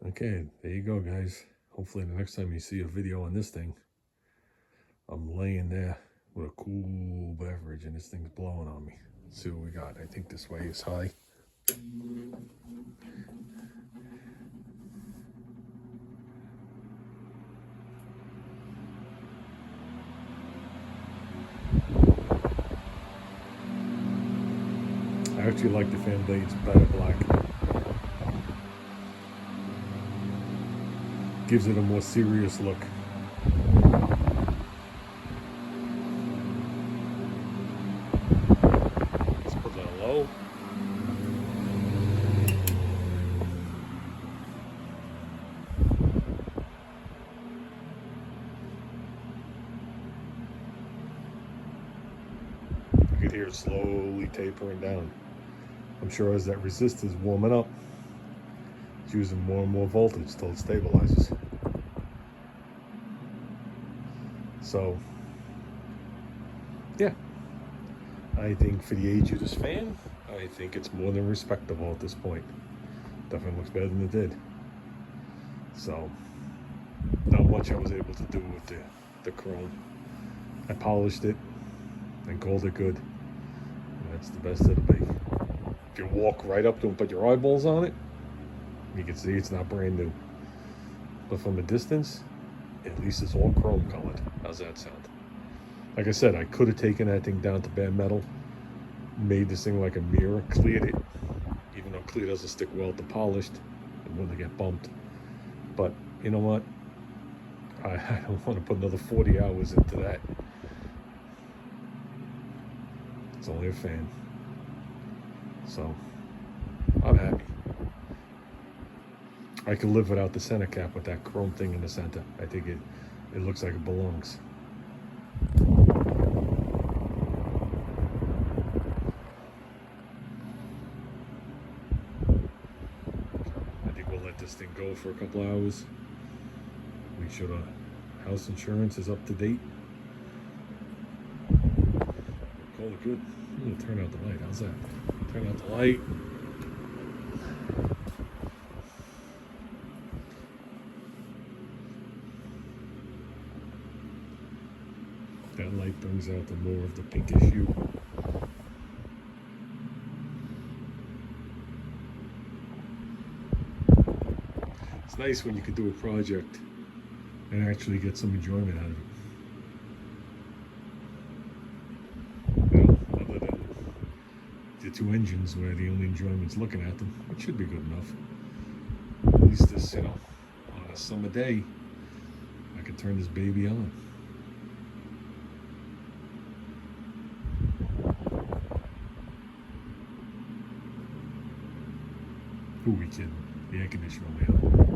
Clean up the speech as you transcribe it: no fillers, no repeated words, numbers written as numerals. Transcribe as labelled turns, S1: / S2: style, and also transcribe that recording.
S1: Okay, there you go, guys. Hopefully the next time you see a video on this thing, I'm laying there with a cool beverage and this thing's blowing on me. Let's see what we got. I think this way is high. I actually like the fan blades better black. Gives it a more serious look. Let's put that low. You can hear it slowly tapering down. I'm sure as that resistor is warming up, it's using more and more voltage till it stabilizes. So, yeah, I think for the age of this fan, I think it's more than respectable at this point. Definitely looks better than it did. So, not much I was able to do with the chrome. I polished it and called it good. And that's the best it'll be. If you walk right up to it and put your eyeballs on it, you can see it's not brand new. But from a distance, at least it's all chrome colored. How's that sound? Like I said, I could have taken that thing down to bare metal, made this thing like a mirror, cleared it. Even though clear doesn't stick well to polished, it wouldn't get bumped. But you know what? I don't want to put another 40 hours into that. It's only a fan. So, I'm happy. I could live without the center cap with that chrome thing in the center. I think it looks like it belongs. I think we'll let this thing go for a couple hours. Make sure the house insurance is up to date. Call it good. I'm gonna turn out the light. How's that? Turn out the light. That light brings out the more of the pinkish hue. It's nice when you can do a project and actually get some enjoyment out of it. Well, other than the two engines where the only enjoyment's looking at them, which should be good enough. At least this, on a summer day, I can turn this baby on. Who we kidding? The air conditioner will be on.